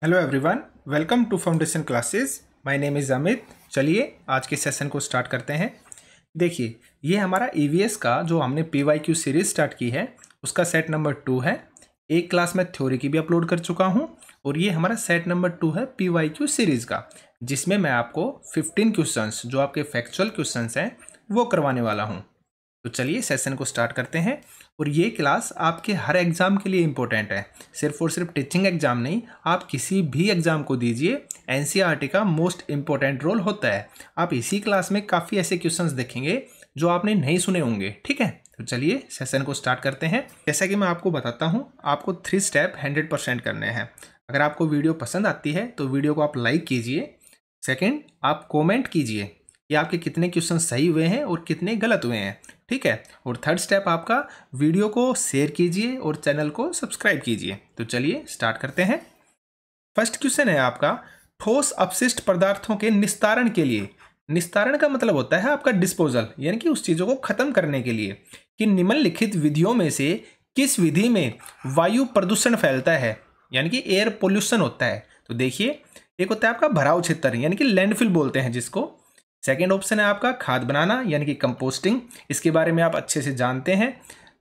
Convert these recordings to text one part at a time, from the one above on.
Hello everyone, welcome to foundation classes. My name is Amit. चलिए आज के सेशन को स्टार्ट करते हैं। देखिए, ये हमारा ईवीएस का जो हमने पीवाईक्यू सीरीज स्टार्ट की है उसका सेट नंबर 2 है। एक क्लास में थ्योरी की भी अपलोड कर चुका हूँ और ये हमारा सेट नंबर 2 है पीवाईक्यू सीरीज़ का, जिसमें मैं आपको 15 क्वेश्चंस जो आपके फैक्चुअल क्वेश्चंस हैं वो करवाने वाला हूँ। तो चलिए सेशन को स्टार्ट करते हैं। और ये क्लास आपके हर एग्ज़ाम के लिए इम्पोर्टेंट है, सिर्फ और सिर्फ टीचिंग एग्जाम नहीं, आप किसी भी एग्ज़ाम को दीजिए, एनसीईआरटी का मोस्ट इम्पोर्टेंट रोल होता है। आप इसी क्लास में काफ़ी ऐसे क्वेश्चंस देखेंगे जो आपने नहीं सुने होंगे। ठीक है, तो चलिए सेशन को स्टार्ट करते हैं। जैसा कि मैं आपको बताता हूँ, आपको 3 स्टेप 100% करने हैं। अगर आपको वीडियो पसंद आती है तो वीडियो को आप लाइक कीजिए। सेकेंड, आप कॉमेंट कीजिए कि आपके कितने क्वेश्चन सही हुए हैं और कितने गलत हुए हैं। ठीक है, और थर्ड स्टेप आपका वीडियो को शेयर कीजिए और चैनल को सब्सक्राइब कीजिए। तो चलिए स्टार्ट करते हैं। फर्स्ट क्वेश्चन है आपका, ठोस अपशिष्ट पदार्थों के निस्तारण के लिए। निस्तारण का मतलब होता है आपका डिस्पोजल, यानी कि उस चीज़ों को खत्म करने के लिए, कि निम्नलिखित विधियों में से किस विधि में वायु प्रदूषण फैलता है, यानी कि एयर पोल्यूशन होता है। तो देखिए, एक होता है आपका भराव क्षेत्र, यानी कि लैंडफिल बोलते हैं जिसको। सेकेंड ऑप्शन है आपका खाद बनाना, यानी कि कंपोस्टिंग, इसके बारे में आप अच्छे से जानते हैं।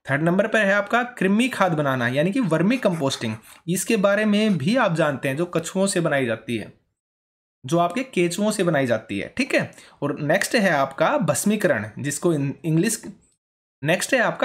थर्ड नंबर पर है आपका कृमि खाद बनाना, यानी कि वर्मी कंपोस्टिंग, इसके बारे में भी आप जानते हैं, जो कछुओं से बनाई जाती है, जो आपके केंचुओं से बनाई जाती है। ठीक है, और नेक्स्ट है आपका भस्मीकरण, जिसको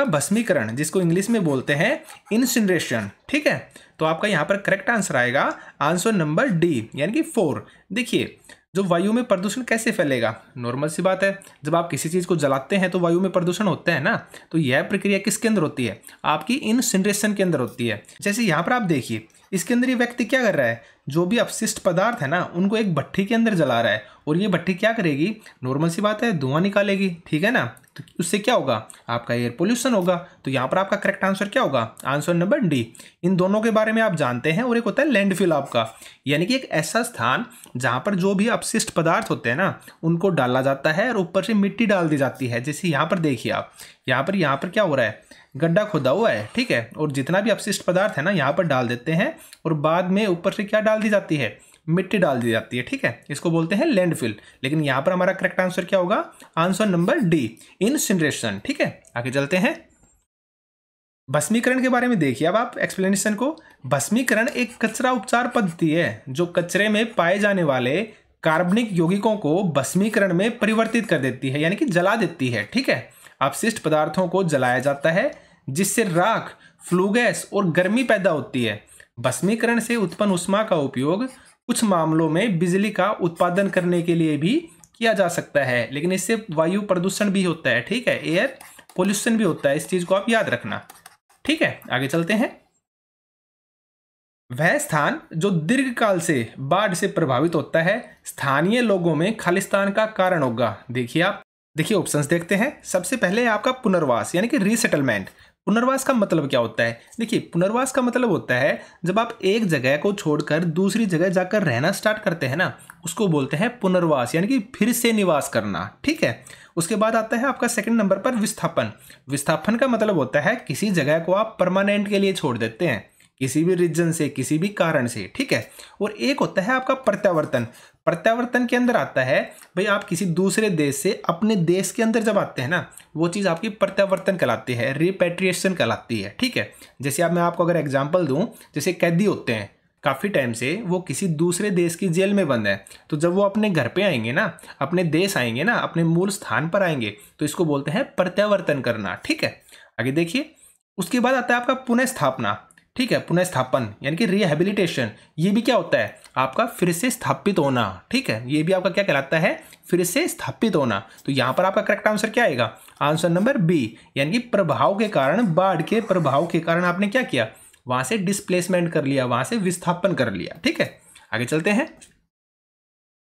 भस्मीकरण जिसको इंग्लिश में बोलते हैं इंसिनरेशन। ठीक है, तो आपका यहाँ पर करेक्ट आंसर आएगा आंसर नंबर डी, यानी कि 4। देखिए, जो वायु में प्रदूषण कैसे फैलेगा, नॉर्मल सी बात है, जब आप किसी चीज़ को जलाते हैं तो वायु में प्रदूषण होता है ना। तो यह प्रक्रिया किसके अंदर होती है, आपकी इंसिनरेशन के अंदर होती है। जैसे यहाँ पर आप देखिए, इसके अंदर ये व्यक्ति क्या कर रहा है, जो भी अपशिष्ट पदार्थ है ना उनको एक भट्ठी के अंदर जला रहा है, और ये भट्ठी क्या करेगी, नॉर्मल सी बात है, धुआं निकालेगी। ठीक है ना, तो उससे क्या होगा, आपका एयर पोल्यूशन होगा। तो यहाँ पर आपका करेक्ट आंसर क्या होगा, आंसर नंबर डी। इन दोनों के बारे में आप जानते हैं। और एक होता है लैंडफिल आपका, यानी कि एक ऐसा स्थान जहाँ पर जो भी अपशिष्ट पदार्थ होते हैं ना उनको डाला जाता है और ऊपर से मिट्टी डाल दी जाती है। जैसे यहाँ पर देखिए आप, यहाँ पर क्या हो रहा है, गड्ढा खोदा हुआ है। ठीक है, और जितना भी अपशिष्ट पदार्थ है ना यहाँ पर डाल देते हैं, और बाद में ऊपर से क्या डाल दी जाती है, मिट्टी डाल दी जाती है। ठीक है, इसको बोलते हैं लैंडफिल। लेकिन यहाँ पर हमारा करेक्ट आंसर क्या होगा, आंसर नंबर डी, इंसिनरेशन। ठीक है, आगे चलते हैं। भस्मीकरण के बारे में देखिए अब आप एक्सप्लेनेशन को। भस्मीकरण एक कचरा उपचार पद्धति है जो कचरे में पाए जाने वाले कार्बनिक यौगिकों को भस्मीकरण में परिवर्तित कर देती है, यानी कि जला देती है। ठीक है, अपशिष्ट पदार्थों को जलाया जाता है जिससे राख, फ्लू गैस और गर्मी पैदा होती है। भस्मीकरण से उत्पन्न ऊष्मा का उपयोग कुछ मामलों में बिजली का उत्पादन करने के लिए भी किया जा सकता है, लेकिन इससे वायु प्रदूषण भी होता है। ठीक है, एयर पोल्यूशन भी होता है, इस चीज को आप याद रखना। ठीक है, आगे चलते हैं। वह स्थान जो दीर्घकाल से बाढ़ से प्रभावित होता है, स्थानीय लोगों में खालिस्तान का कारण होगा। देखिए आप, देखिए ऑप्शंस देखते हैं। सबसे पहले आपका पुनर्वास, यानी कि रीसेटलमेंट। पुनर्वास का मतलब क्या होता है, देखिए पुनर्वास का मतलब होता है जब आप एक जगह को छोड़कर दूसरी जगह जाकर रहना स्टार्ट करते हैं ना, उसको बोलते हैं पुनर्वास, यानी कि फिर से निवास करना। ठीक है, उसके बाद आता है आपका सेकंड नंबर पर विस्थापन। विस्थापन का मतलब होता है किसी जगह को आप परमानेंट के लिए छोड़ देते हैं, किसी भी रीजन से, किसी भी कारण से। ठीक है, और एक होता है आपका प्रत्यावर्तन। प्रत्यावर्तन के अंदर आता है भाई, आप किसी दूसरे देश से अपने देश के अंदर जब आते हैं ना, वो चीज़ आपकी प्रत्यावर्तन कहलाती है, रिपेट्रिएशन कहलाती है। ठीक है, जैसे अब मैं आपको अगर एग्जांपल दूं, जैसे कैदी होते हैं काफ़ी टाइम से, वो किसी दूसरे देश की जेल में बंद है, तो जब वो अपने घर पे आएंगे ना, अपने देश आएंगे ना, अपने मूल स्थान पर आएंगे, तो इसको बोलते हैं प्रत्यावर्तन करना। ठीक है, आगे देखिए। उसके बाद आता है आपका पुनः स्थापना। ठीक है, पुनः स्थापन यानी कि रिहेबिलिटेशन, ये भी क्या होता है, आपका फिर से स्थापित होना। ठीक है, ये भी आपका क्या कहलाता है, फिर से स्थापित होना। तो यहाँ पर आपका करेक्ट आंसर क्या आएगा, आंसर नंबर बी, यानी कि प्रभाव के कारण, बाढ़ के प्रभाव के कारण आपने क्या किया, वहां से डिस्प्लेसमेंट कर लिया, वहां से विस्थापन कर लिया। ठीक है, आगे चलते हैं।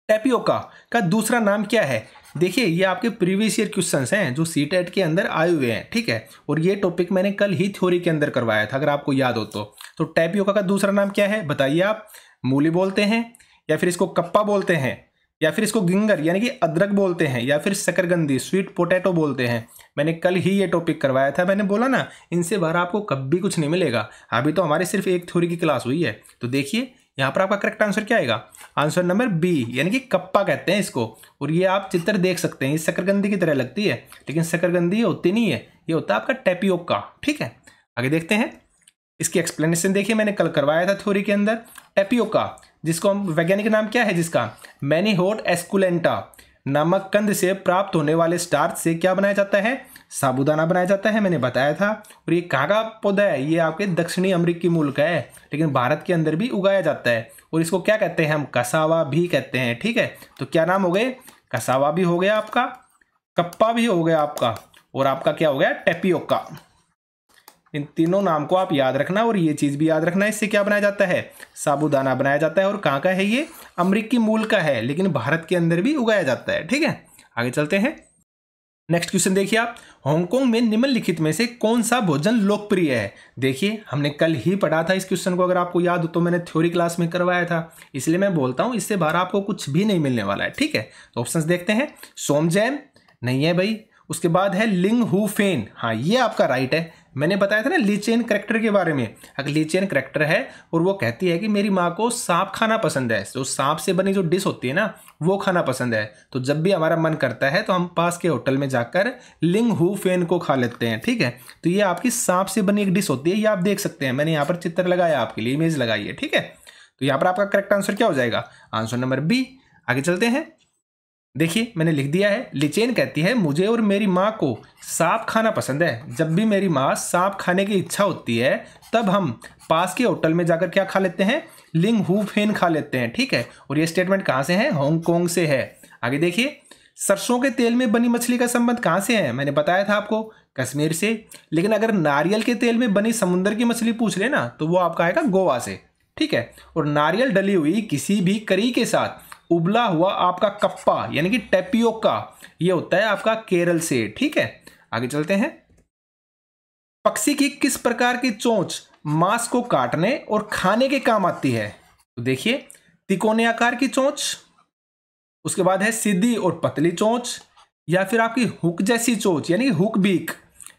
टैपियोका का दूसरा नाम क्या है, देखिए ये आपके प्रीवियस ईयर क्वेश्चंस हैं जो सीटेट के अंदर आए हुए हैं। ठीक है, और ये टॉपिक मैंने कल ही थ्योरी के अंदर करवाया था, अगर आपको याद हो तो टैपियोका का दूसरा नाम क्या है बताइए आप। मूली बोलते हैं, या फिर इसको कप्पा बोलते हैं, या फिर इसको गिंगर यानी कि अदरक बोलते हैं, या फिर शकरकंदी स्वीट पोटैटो बोलते हैं। मैंने कल ही ये टॉपिक करवाया था, मैंने बोला ना इनसे बाहर आपको कभी कुछ नहीं मिलेगा। अभी तो हमारी सिर्फ एक थ्योरी की क्लास हुई है। तो देखिए यहाँ पर आपका करेक्ट आंसर क्या आएगा? आंसर नंबर बी, यानी कि कप्पा कहते हैं इसको। और ये आप चित्र देख सकते हैं, ये शकरकंदी की तरह लगती है, लेकिन शकरकंदी होती नहीं है, ये होता है आपका टेपियोका। ठीक है, आगे देखते हैं। इसकी एक्सप्लेनेशन देखिए, मैंने कल करवाया था थ्योरी के अंदर। टेपियोका, जिसको हम वैज्ञानिक नाम क्या है जिसका? मैनीहोट एस्कुलेंटा नामक कंद से प्राप्त होने वाले स्टार्च से क्या बनाया जाता है? साबूदाना बनाया जाता है, मैंने बताया था। और ये कहाँ का पौधा है? ये आपके दक्षिणी अमेरिकी मुल्क है, लेकिन भारत के अंदर भी उगाया जाता है। और इसको क्या कहते हैं? हम कसावा भी कहते हैं। ठीक है, तो क्या नाम हो गए? कसावा भी हो गया आपका, कप्पा भी हो गया आपका, और आपका क्या हो गया? टेपियोका। इन तीनों नाम को आप याद रखना, और ये चीज भी याद रखना, इससे क्या बनाया जाता है? साबूदाना बनाया जाता है। और कहाँ का है? ये अमेरिकी मूल का है, लेकिन भारत के अंदर भी उगाया जाता है। ठीक है, आगे चलते हैं। नेक्स्ट क्वेश्चन देखिए आप, हांगकांग में निम्नलिखित में से कौन सा भोजन लोकप्रिय है? देखिए, हमने कल ही पढ़ा था इस क्वेश्चन को, अगर आपको याद हो तो मैंने थ्योरी क्लास में करवाया था, इसलिए मैं बोलता हूं इससे बाहर आपको कुछ भी नहीं मिलने वाला है। ठीक है, तो ऑप्शंस देखते हैं। सोमजैम नहीं है भाई। उसके बाद है लिंग हु फेन, हाँ ये आपका राइट है। मैंने बताया था ना ली चेन करैक्टर के बारे में। अगर ली चेन करैक्टर है और वो कहती है कि मेरी माँ को सांप खाना पसंद है, तो सांप से बनी जो डिश होती है ना वो खाना पसंद है, तो जब भी हमारा मन करता है तो हम पास के होटल में जाकर लिंग हु फेन को खा लेते हैं। ठीक है, तो ये आपकी सांप से बनी एक डिश होती है, ये आप देख सकते हैं, मैंने यहाँ पर चित्र लगाया आपके लिए, इमेज लगाई है। ठीक है, तो यहाँ पर आपका करेक्ट आंसर क्या हो जाएगा? Answer number B. आगे चलते हैं। देखिए, मैंने लिख दिया है, लिचेन कहती है मुझे और मेरी माँ को सांप खाना पसंद है। जब भी मेरी माँ सांप खाने की इच्छा होती है तब हम पास के होटल में जाकर क्या खा लेते हैं? लिंग हु फेन खा लेते हैं। ठीक है, और ये स्टेटमेंट कहाँ से है? हांगकांग से है। आगे देखिए, सरसों के तेल में बनी मछली का संबंध कहाँ से है? मैंने बताया था आपको, कश्मीर से। लेकिन अगर नारियल के तेल में बनी समुद्र की मछली पूछ लेना तो वो आपका आएगा गोवा से। ठीक है, और नारियल डली हुई किसी भी करी के साथ उबला हुआ आपका कप्पा यानी कि टेपियोका, ये होता है आपका केरल से। ठीक है, आगे चलते हैं। पक्षी की किस प्रकार की चोंच मांस को काटने और खाने के काम आती है? तो देखिए, तिकोने आकार की चोंच, उसके बाद है सीधी और पतली चोंच, या फिर आपकी हुक जैसी चोंच यानी कि हुक बीक,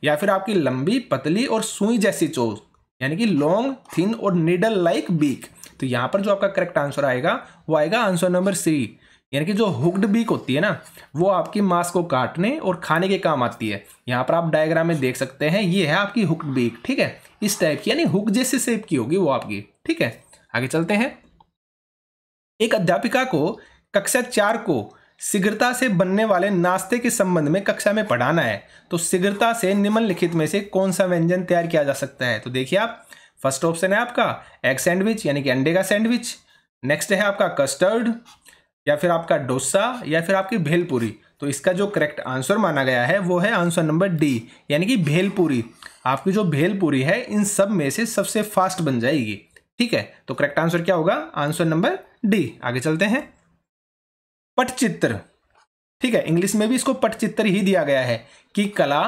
या फिर आपकी लंबी पतली और सुई जैसी चोंच यानी कि लॉन्ग थिन और नीडल लाइक बीक। तो यहां पर जो आपका करेक्ट आंसर आएगा वो आएगा आंसर नंबर सी, यानी कि जो हुक्ड बीक होती है ना वो आपकी मांस को काटने और खाने के काम आती है। यहाँ पर आप डायग्राम में देख सकते हैं, ये है आपकी हुक्ड बीक। ठीक है, इस टाइप की यानी हुक जैसे शेप की होगी वो आपकी। ठीक है, आगे चलते हैं। एक अध्यापिका को कक्षा 4 को शीघ्रता से बनने वाले नाश्ते के संबंध में कक्षा में पढ़ाना है, तो शीघ्रता से निम्नलिखित में से कौन सा व्यंजन तैयार किया जा सकता है? तो देखिए आप, फर्स्ट ऑप्शन है आपका एग सैंडविच यानी कि अंडे का सैंडविच, नेक्स्ट है आपका कस्टर्ड, या फिर आपका डोसा, या फिर आपकी भेलपूरी। तो इसका जो करेक्ट आंसर माना गया है वो है आंसर नंबर डी, यानी कि भेलपूरी। आपकी जो भेलपूरी है इन सब में से सबसे फास्ट बन जाएगी। ठीक है, तो करेक्ट आंसर क्या होगा? Answer number D. आगे चलते हैं। पटचित्र, ठीक है, इंग्लिश में भी इसको पटचित्र ही दिया गया है कि कला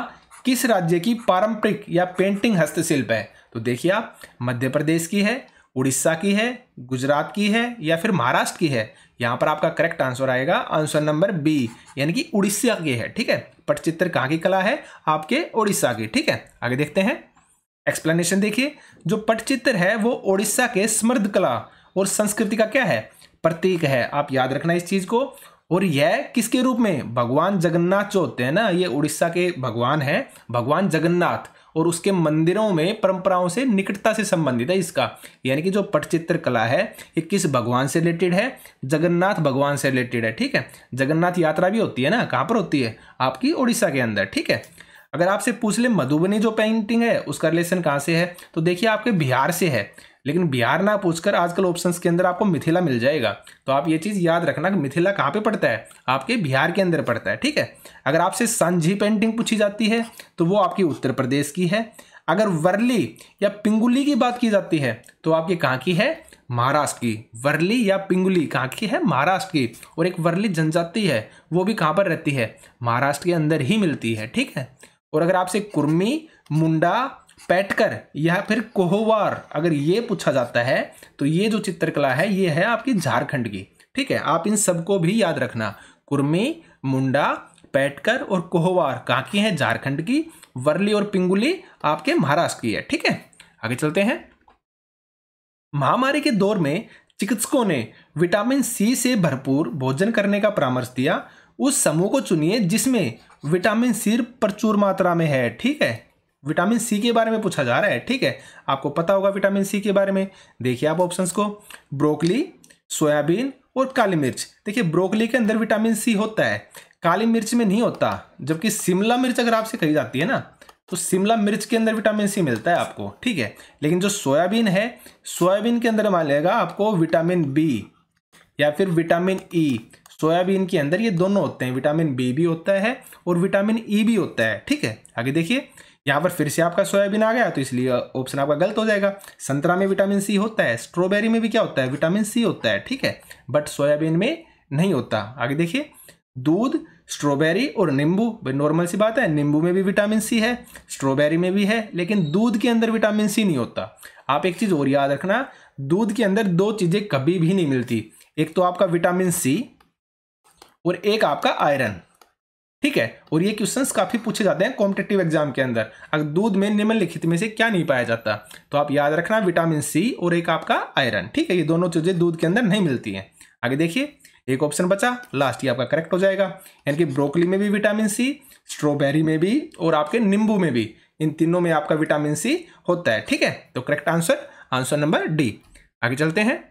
किस राज्य की पारंपरिक या पेंटिंग हस्तशिल्प है? तो देखिए आप, मध्य प्रदेश की है, उड़ीसा की है, गुजरात की है, या फिर महाराष्ट्र की है? यहां पर आपका करेक्ट आंसर आएगा आंसर नंबर बी, यानी कि उड़ीसा की है। ठीक है, पटचित्र कहाँ की कला है? आपके उड़ीसा की। ठीक है, आगे देखते हैं। एक्सप्लेनेशन देखिए, जो पटचित्र है वो उड़ीसा के समृद्ध कला और संस्कृति का क्या है? प्रतीक है। आप याद रखना इस चीज को। और यह किसके रूप में? भगवान जगन्नाथ जो होते हैं ना, ये उड़ीसा के भगवान है, भगवान जगन्नाथ, और उसके मंदिरों में परंपराओं से निकटता से संबंधित है इसका। यानी कि जो पटचित्र कला है ये किस भगवान से रिलेटेड है? जगन्नाथ भगवान से रिलेटेड है। ठीक है, जगन्नाथ यात्रा भी होती है ना, कहाँ पर होती है? आपकी उड़ीसा के अंदर। ठीक है, अगर आपसे पूछ ले मधुबनी जो पेंटिंग है उसका रिलेशन कहाँ से है, तो देखिए आपके बिहार से है। लेकिन बिहार ना पूछकर आजकल ऑप्शंस के अंदर आपको मिथिला मिल जाएगा, तो आप ये चीज़ याद रखना कि मिथिला कहाँ पे पड़ता है? आपके बिहार के अंदर पड़ता है। ठीक है, अगर आपसे सांझी पेंटिंग पूछी जाती है तो वो आपकी उत्तर प्रदेश की है। अगर वर्ली या पिंगुली की बात की जाती है तो आपकी कहाँ की है? महाराष्ट्र की। वर्ली या पिंगुली कहाँ की है? महाराष्ट्र की। और एक वर्ली जनजाति है वो भी कहाँ पर रहती है? महाराष्ट्र के अंदर ही मिलती है। ठीक है, और अगर आपसे कुर्मी, मुंडा, पैटकर या फिर कोहवार अगर ये पूछा जाता है तो ये जो चित्रकला है ये है आपकी झारखंड की। ठीक है, आप इन सबको भी याद रखना। कुर्मी, मुंडा, पैटकर और कोहवार कहाँ की है? झारखंड की। वर्ली और पिंगुली आपके महाराष्ट्र की है। ठीक है, आगे चलते हैं। महामारी के दौर में चिकित्सकों ने विटामिन सी से भरपूर भोजन करने का परामर्श दिया, उस समूह को चुनिए जिसमें विटामिन सी प्रचुर मात्रा में है। ठीक है, विटामिन सी के बारे में पूछा जा रहा है। ठीक है, आपको पता होगा विटामिन सी के बारे में। देखिए आप ऑप्शंस को, ब्रोकली, सोयाबीन और काली मिर्च। देखिए ब्रोकली के अंदर विटामिन सी होता है, काली मिर्च में नहीं होता। जबकि शिमला मिर्च अगर आपसे कही जाती है ना, तो शिमला मिर्च के अंदर विटामिन सी मिलता है आपको। ठीक है, लेकिन जो सोयाबीन है, सोयाबीन के अंदर मिलेगा आपको विटामिन बी या फिर विटामिन ई। सोयाबीन के अंदर ये दोनों होते हैं, विटामिन बी भी होता है और विटामिन ई भी होता है। ठीक है, आगे देखिए, यहाँ पर फिर से आपका सोयाबीन आ गया, तो इसलिए ऑप्शन आपका गलत हो जाएगा। संतरा में विटामिन सी होता है, स्ट्रॉबेरी में भी क्या होता है, विटामिन सी होता है। ठीक है, बट सोयाबीन में नहीं होता। आगे देखिए, दूध, स्ट्रॉबेरी और नींबू, भाई नॉर्मल सी बात है, नींबू में भी विटामिन सी है, स्ट्रॉबेरी में भी है, लेकिन दूध के अंदर विटामिन सी नहीं होता। आप एक चीज और याद रखना, दूध के अंदर दो चीजें कभी भी नहीं मिलती, एक तो आपका विटामिन सी और एक आपका आयरन। ठीक है, और ये क्वेश्चंस काफी पूछे जाते हैं कॉम्पिटिटिव एग्जाम के अंदर। अगर दूध में निम्नलिखित में से क्या नहीं पाया जाता, तो आप याद रखना विटामिन सी और एक आपका आयरन। ठीक है, ये दोनों चीजें दूध के अंदर नहीं मिलती हैं। आगे देखिए, एक ऑप्शन बचा लास्ट, ये आपका करेक्ट हो जाएगा। यानी कि ब्रोकली में भी विटामिन सी, स्ट्रॉबेरी में भी और आपके नींबू में भी, इन तीनों में आपका विटामिन सी होता है। ठीक है, तो करेक्ट आंसर नंबर डी। आगे चलते हैं,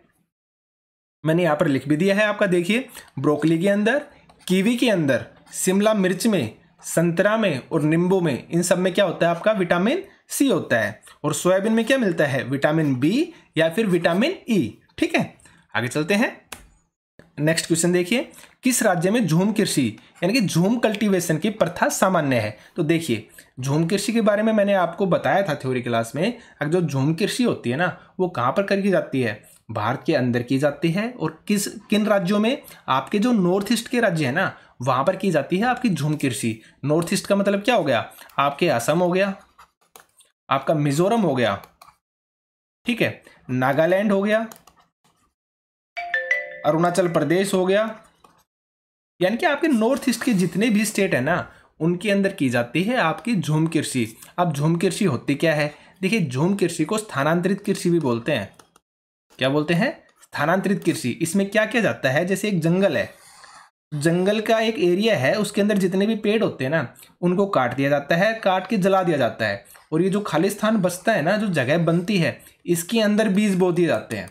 मैंने यहां पर लिख भी दिया है आपका। देखिए, ब्रोकली के अंदर, कीवी के अंदर, शिमला मिर्च में, संतरा में और नींबू में, इन सब में क्या होता है आपका विटामिन सी होता है। और सोयाबीन में क्या मिलता है, विटामिन बी या फिर विटामिन ई। ठीक है, आगे चलते हैं, नेक्स्ट क्वेश्चन देखिए, किस राज्य में झूम कृषि यानी कि झूम कल्टीवेशन की प्रथा सामान्य है। तो देखिए, झूम कृषि के बारे में मैंने आपको बताया था थ्योरी क्लास में। अगर जो झूम कृषि होती है ना, वो कहाँ पर की जाती है, भारत के अंदर की जाती है। और किन राज्यों में, आपके जो नॉर्थ ईस्ट के राज्य है ना, वहां पर की जाती है आपकी झूम कृषि। नॉर्थ ईस्ट का मतलब क्या हो गया, आपके असम हो गया, आपका मिजोरम हो गया, ठीक है, नागालैंड हो गया, अरुणाचल प्रदेश हो गया। यानी कि आपके नॉर्थ ईस्ट के जितने भी स्टेट है ना, उनके अंदर की जाती है आपकी झूम कृषि। अब झूम कृषि होती क्या है, देखिए झूम कृषि को स्थानांतरित कृषि भी बोलते हैं। क्या बोलते हैं, स्थानांतरित कृषि। इसमें क्या किया जाता है, जैसे एक जंगल है, जंगल का एक एरिया है, उसके अंदर जितने भी पेड़ होते हैं ना, उनको काट दिया जाता है, काट के जला दिया जाता है। और ये जो खाली स्थान बचता है ना, जो जगह बनती है, इसके अंदर बीज बो दिए जाते हैं।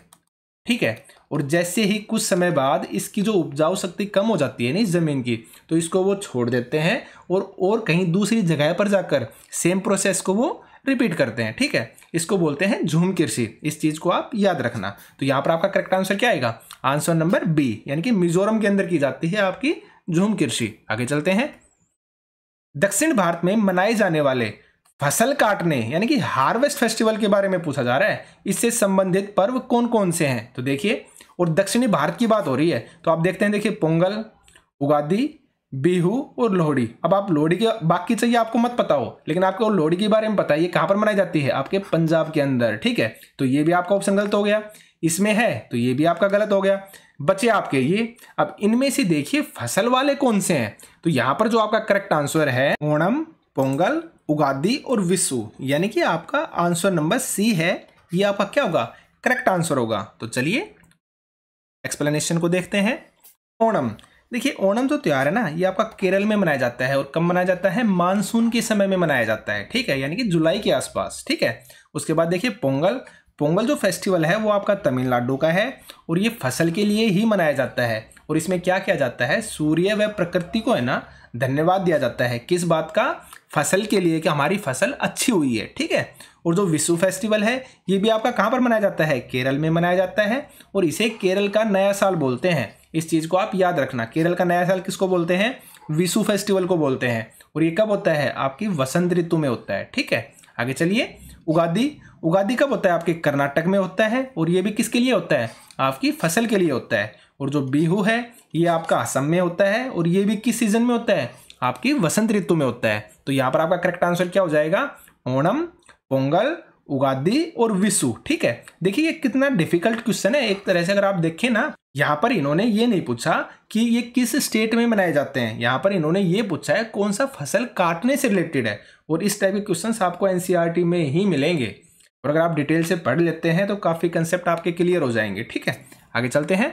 ठीक है, और जैसे ही कुछ समय बाद इसकी जो उपजाऊ शक्ति कम हो जाती है ना इस जमीन की, तो इसको वो छोड़ देते हैं और कहीं दूसरी जगह पर जाकर सेम प्रोसेस को वो रिपीट करते हैं। ठीक है, इसको बोलते हैं झूम कृषि। इस चीज को आप याद रखना। तो यहाँ पर आपका करेक्ट आंसर क्या आएगा, आंसर नंबर बी, यानी कि मिजोरम के अंदर की जाती है आपकी झूम कृषि। आगे चलते हैं, दक्षिण भारत में मनाए जाने वाले फसल काटने यानी कि हार्वेस्ट फेस्टिवल के बारे में पूछा जा रहा है। इससे संबंधित पर्व कौन कौन से हैं, तो देखिए, और दक्षिणी भारत की बात हो रही है, तो आप देखते हैं, देखिए पोंगल, उगादी, बिहू और लोहड़ी। अब आप लोहड़ी के बाकी चाहिए आपको मत पता हो, लेकिन आपको लोहड़ी के बारे में पता है, ये कहां पर मनाई जाती है, आपके पंजाब के अंदर। ठीक है, तो ये भी आपका ऑप्शन गलत हो गया। इसमें है तो ये भी आपका गलत हो गया, बचे आपके ये। अब इनमें से देखिए फसल वाले कौन से हैं, तो यहां पर जो आपका करेक्ट आंसर है ओणम, पोंगल, उगादी और विशु, यानी कि आपका आंसर नंबर सी है। ये आपका क्या होगा, करेक्ट आंसर होगा। तो चलिए एक्सप्लेनेशन को देखते हैं। ओणम, देखिए ओणम जो त्योहार है ना, ये आपका केरल में मनाया जाता है। और कब मनाया जाता है, मानसून के समय में मनाया जाता है। ठीक है, यानी कि जुलाई के आसपास। ठीक है, उसके बाद देखिए पोंगल, पोंगल जो फेस्टिवल है वो आपका तमिलनाडु का है और ये फसल के लिए ही मनाया जाता है। और इसमें क्या किया जाता है, सूर्य व प्रकृति को है ना धन्यवाद दिया जाता है। किस बात का, फसल के लिए कि हमारी फसल अच्छी हुई है। ठीक है, और जो विशु फेस्टिवल है ये भी आपका कहाँ पर मनाया जाता है, केरल में मनाया जाता है। और इसे केरल का नया साल बोलते हैं। इस चीज को आप याद रखना, केरल का नया साल किसको बोलते हैं, विशु फेस्टिवल को बोलते हैं। और ये कब होता है, आपकी वसंत ऋतु में होता है। ठीक है, आगे चलिए, उगादी, उगादी कब होता है, आपके कर्नाटक में होता है। और ये भी किसके लिए होता है, आपकी फसल के लिए होता है। और जो बिहू है ये आपका असम में होता है और ये भी किस सीजन में होता है, आपकी वसंत ऋतु में होता है। तो यहाँ पर आपका करेक्ट आंसर क्या हो जाएगा, ओणम, पोंगल, उगादी और विशु। ठीक है, देखिए ये कितना डिफिकल्ट क्वेश्चन है एक तरह से। अगर आप देखें ना, यहाँ पर इन्होंने ये नहीं पूछा कि ये किस स्टेट में मनाए जाते हैं, यहाँ पर इन्होंने ये पूछा है कौन सा फसल काटने से रिलेटेड है। और इस टाइप के क्वेश्चंस आपको एनसीईआरटी में ही मिलेंगे। और अगर आप डिटेल से पढ़ लेते हैं तो काफी कंसेप्ट आपके क्लियर हो जाएंगे। ठीक है, आगे चलते हैं।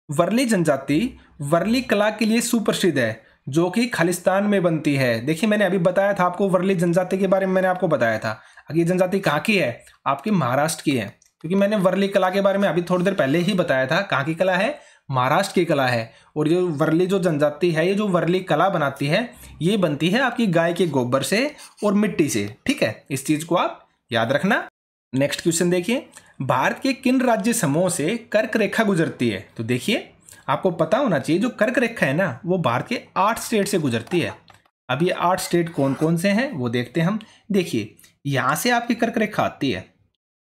वर्ली जनजाति वर्ली कला के लिए सुप्रसिद्ध है, जो कि खालिस्तान में बनती है। देखिए मैंने अभी बताया था आपको, वर्ली जनजाति के बारे में मैंने आपको बताया था। ये जनजाति कहाँ की है? आपकी महाराष्ट्र की है, क्योंकि मैंने वर्ली कला के बारे में अभी थोड़ी देर पहले ही बताया था। कहाँ की कला है? महाराष्ट्र की कला है। और जो वर्ली जो जनजाति है, ये जो वर्ली कला बनाती है, ये बनती है आपकी गाय के गोबर से और मिट्टी से। ठीक है, इस चीज को आप याद रखना। नेक्स्ट क्वेश्चन देखिए, भारत के किन राज्य समूहों से कर्क रेखा गुजरती है? तो देखिए आपको पता होना चाहिए, जो कर्क रेखा है ना, वो भारत के 8 स्टेट से गुजरती है। अब ये 8 स्टेट कौन कौन से हैं वो देखते हैं हम। देखिए यहाँ से आपकी कर्क रेखा आती है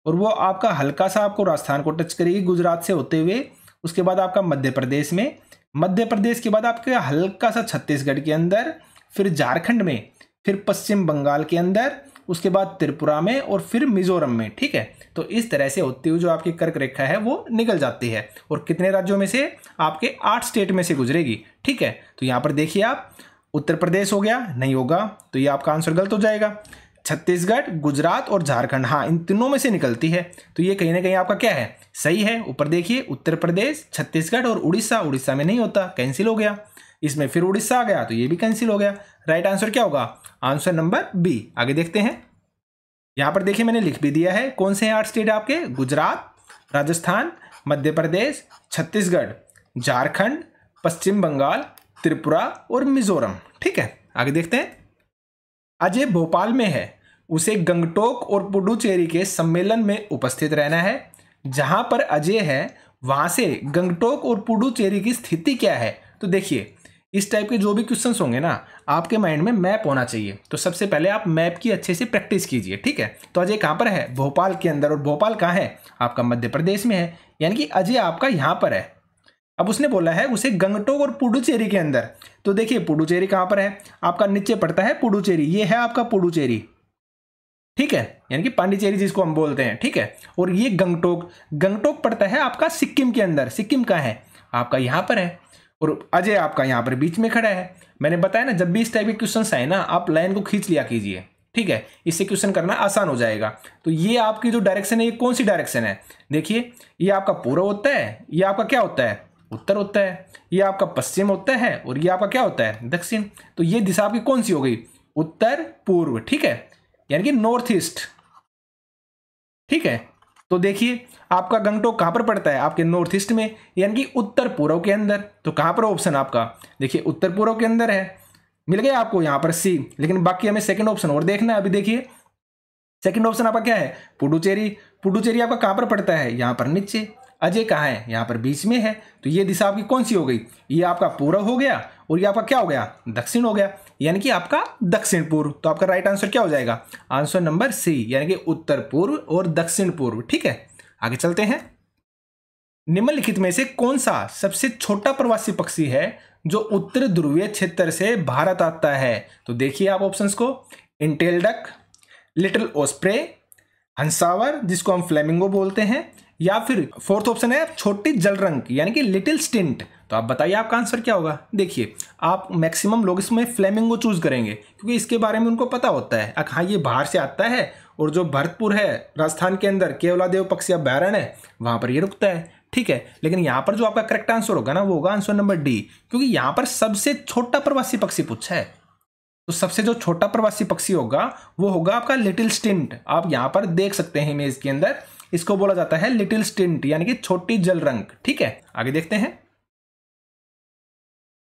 और वो आपका हल्का सा आपको राजस्थान को टच करेगी गुजरात से होते हुए। उसके बाद आपका मध्य प्रदेश में, मध्य प्रदेश के बाद आपके हल्का सा छत्तीसगढ़ के अंदर, फिर झारखंड में, फिर पश्चिम बंगाल के अंदर, उसके बाद त्रिपुरा में और फिर मिजोरम में। ठीक है, तो इस तरह से होती हुई जो आपकी कर्क रेखा है वो निकल जाती है। और कितने राज्यों में से? आपके 8 स्टेट में से गुजरेगी। ठीक है, तो यहाँ पर देखिए आप, उत्तर प्रदेश हो गया, नहीं होगा तो ये आपका आंसर गलत हो जाएगा। छत्तीसगढ़, गुजरात और झारखंड, हाँ इन तीनों में से निकलती है, तो ये कहीं ना कहीं आपका क्या है? सही है। ऊपर देखिए, उत्तर प्रदेश, छत्तीसगढ़ और उड़ीसा, उड़ीसा में नहीं होता, कैंसिल हो गया। इसमें फिर उड़ीसा आ गया तो ये भी कैंसिल हो गया। राइट आंसर क्या होगा? Answer number B. आगे देखते हैं। यहां पर देखिए मैंने लिख भी दिया है कौन से 8 स्टेट आपके? गुजरात, राजस्थान, मध्य प्रदेश, छत्तीसगढ़, झारखंड, पश्चिम बंगाल, त्रिपुरा और मिजोरम। ठीक है, आगे देखते हैं। अजय भोपाल में है, उसे गंगटोक और पुडुचेरी के सम्मेलन में उपस्थित रहना है। जहां पर अजय है वहां से गंगटोक और पुडुचेरी की स्थिति क्या है? तो देखिए इस टाइप के जो भी क्वेश्चंस होंगे ना, आपके माइंड में मैप होना चाहिए। तो सबसे पहले आप मैप की अच्छे से प्रैक्टिस कीजिए। ठीक है, तो अजय कहाँ पर है? भोपाल के अंदर। और भोपाल कहाँ है? आपका मध्य प्रदेश में है, यानी कि अजय आपका यहाँ पर है। अब उसने बोला है उसे गंगटोक और पुडुचेरी के अंदर, तो देखिए पुडुचेरी कहाँ पर है? आपका नीचे पड़ता है पुडुचेरी, ये है आपका पुडुचेरी। ठीक है, यानी कि पांडिचेरी जिसको हम बोलते हैं। ठीक है, और ये गंगटोक, गंगटोक पड़ता है आपका सिक्किम के अंदर। सिक्किम कहाँ है? आपका यहाँ पर है। और अजय आपका यहाँ पर बीच में खड़ा है। मैंने बताया ना, जब भी इस टाइप के क्वेश्चन आए ना, आप लाइन को खींच लिया कीजिए। ठीक है, इससे क्वेश्चन करना आसान हो जाएगा। तो ये आपकी जो डायरेक्शन है, ये कौन सी डायरेक्शन है? देखिए ये आपका पूर्व होता है, ये आपका क्या होता है? उत्तर होता है। ये आपका पश्चिम होता है और ये आपका क्या होता है? दक्षिण। तो ये दिशा आपकी कौन सी हो गई? उत्तर पूर्व। ठीक है, यानी कि नॉर्थ ईस्ट। ठीक है, तो देखिए आपका गंगटोक कहां पर पड़ता है? आपके नॉर्थ ईस्ट में, यानी कि उत्तर पूर्व के अंदर। तो कहां पर ऑप्शन आपका? देखिए उत्तर पूर्व के अंदर है। मिल गया आपको यहां पर सी। लेकिन बाकी हमें सेकंड ऑप्शन और देखना है। अभी देखिए सेकंड ऑप्शन आपका क्या है? पुडुचेरी। पुडुचेरी आपका कहां पर पड़ता है? यहां पर नीचे। अजय कहाँ है? यहाँ पर बीच में है। तो ये दिशा आपकी कौन सी हो गई? ये आपका पूर्व हो गया और ये आपका क्या हो गया? दक्षिण हो गया, यानी कि आपका दक्षिण पूर्व। तो आपका राइट आंसर क्या हो जाएगा? आंसर नंबर सी, यानी कि उत्तर पूर्व और दक्षिण पूर्व। ठीक है, आगे चलते हैं। निम्नलिखित में से कौन सा सबसे छोटा प्रवासी पक्षी है जो उत्तर ध्रुवीय क्षेत्र से भारत आता है? तो देखिए आप ऑप्शंस को, इंटेल डक, लिटिल ओस्प्रे, हंसावर जिसको हम फ्लेमिंगो बोलते हैं, या फिर फोर्थ ऑप्शन है छोटी जलरंग यानी कि लिटिल स्टिंट। तो आप बताइए आपका आंसर क्या होगा? देखिए आप मैक्सिमम लोग इसमें फ्लेमिंगो चूज करेंगे क्योंकि इसके बारे में उनको पता होता है। हाँ ये बाहर से आता है और जो भरतपुर है राजस्थान के अंदर, केवलादेव पक्षी अभ्यारण्य है, वहां पर ये रुकता है। ठीक है, लेकिन यहाँ पर जो आपका करेक्ट आंसर होगा ना, वो होगा आंसर नंबर डी, क्योंकि यहाँ पर सबसे छोटा प्रवासी पक्षी पूछा है। तो सबसे जो छोटा प्रवासी पक्षी होगा वो होगा आपका लिटिल स्टिंट। आप यहाँ पर देख सकते हैं इमेज के अंदर, इसको बोला जाता है लिटिल स्टिंट यानी कि छोटी जलरंग। ठीक है, आगे देखते हैं।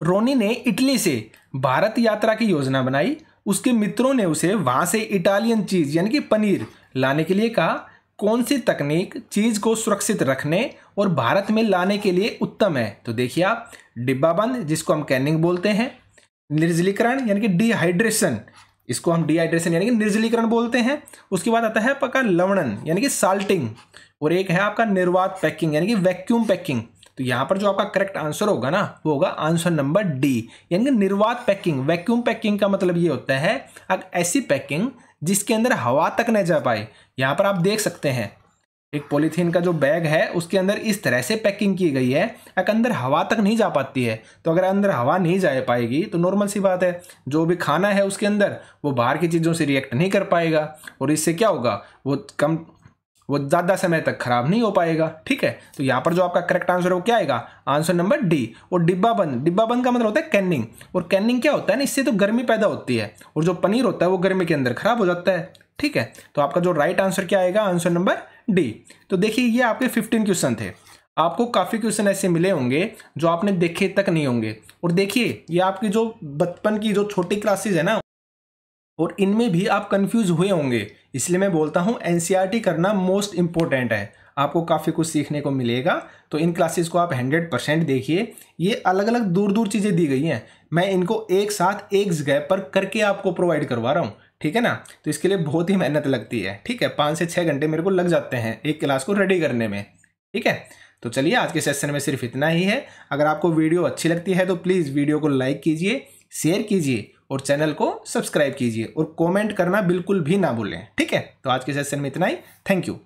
रोनी ने इटली से भारत यात्रा की योजना बनाई। उसके मित्रों ने उसे वहां से इटालियन चीज यानी कि पनीर लाने के लिए कहा। कौन सी तकनीक चीज को सुरक्षित रखने और भारत में लाने के लिए उत्तम है? तो देखिए आप, डिब्बाबंद जिसको हम कैनिंग बोलते हैं, निर्जलीकरण यानी कि डिहाइड्रेशन, इसको हम डिहाइड्रेशन यानी कि निर्जलीकरण बोलते हैं। उसके बाद आता है आपका लवणन यानी कि साल्टिंग, और एक है आपका निर्वात पैकिंग यानी कि वैक्यूम पैकिंग। तो यहाँ पर जो आपका करेक्ट आंसर होगा ना, वो होगा आंसर नंबर डी, यानी कि निर्वात पैकिंग। वैक्यूम पैकिंग का मतलब ये होता है ऐसी पैकिंग जिसके अंदर हवा तक न जा पाए। यहाँ पर आप देख सकते हैं एक पॉलीथीन का जो बैग है उसके अंदर इस तरह से पैकिंग की गई है, अंदर हवा तक नहीं जा पाती है। तो अगर अंदर हवा नहीं जा पाएगी तो नॉर्मल सी बात है, जो भी खाना है उसके अंदर वो बाहर की चीज़ों से रिएक्ट नहीं कर पाएगा और इससे क्या होगा, वो कम वो ज़्यादा समय तक खराब नहीं हो पाएगा। ठीक है, तो यहाँ पर जो आपका करेक्ट आंसर है वो क्या आएगा, आंसर नंबर डी। और डिब्बा बंद का मतलब होता है कैनिंग, और कैनिंग क्या होता है ना, इससे तो गर्मी पैदा होती है और जो पनीर होता है वो गर्मी के अंदर खराब हो जाता है। ठीक है, तो आपका जो राइट आंसर क्या आएगा, आंसर नंबर डी। तो देखिए ये आपके 15 क्वेश्चन थे। आपको काफ़ी क्वेश्चन ऐसे मिले होंगे जो आपने देखे तक नहीं होंगे। और देखिए ये आपकी जो बचपन की जो छोटी क्लासेज है ना, और इनमें भी आप कंफ्यूज हुए होंगे, इसलिए मैं बोलता हूँ एनसीईआरटी करना मोस्ट इंपॉर्टेंट है। आपको काफ़ी कुछ सीखने को मिलेगा। तो इन क्लासेस को आप 100% देखिए। ये अलग अलग दूर दूर चीज़ें दी गई हैं, मैं इनको एक साथ एक जगह पर करके आपको प्रोवाइड करवा रहा हूँ। ठीक है ना, तो इसके लिए बहुत ही मेहनत लगती है। ठीक है, 5 से 6 घंटे मेरे को लग जाते हैं एक क्लास को रेडी करने में। ठीक है, तो चलिए आज के सेशन में सिर्फ इतना ही है। अगर आपको वीडियो अच्छी लगती है तो प्लीज़ वीडियो को लाइक कीजिए, शेयर कीजिए और चैनल को सब्सक्राइब कीजिए और कमेंट करना बिल्कुल भी ना भूलें। ठीक है, तो आज के सेशन में इतना ही। Thank you.